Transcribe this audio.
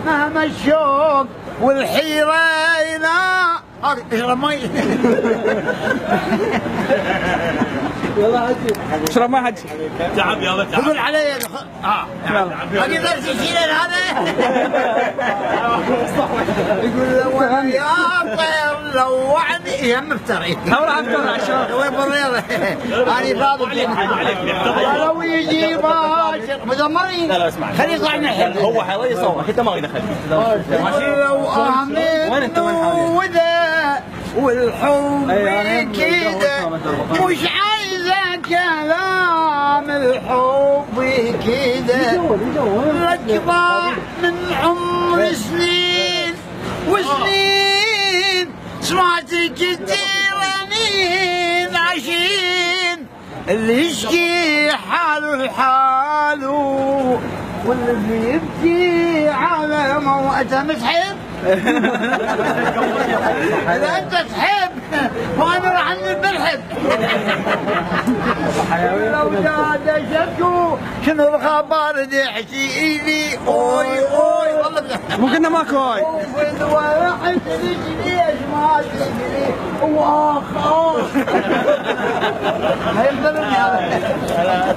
مهما الشوق والحيرة لا اشرب مي. يلا حجي اشرب مي حجي. تعب يلا تعب. خذوا علي. ما قدرت تشيل هذا. يقول له يا طير لوعني يا مفتري. راح افطر عشان وين بالرياض؟ انا فاضي. لو يجي باشر مدمرين. لا اسمع خليه يطلع من الحين. هو حيضيع صوتك انت ما يدخل. لو امن وذا والحب كذا مش عايزه كلام الحب كذا. لك ضاع من عمر سنين وسنين سمعت كتير انين عشين اللي يشكي حاله لحاله واللي يبكي على موته. متحب؟ إذا أنت تحب وأنا راح نبرحب. لو جاد شكو شنو الخبر دحشي لي أوي أوي والله مو كنا ماكو هاي. واحد ليش ما تدري واخ. هيفضلني هذا.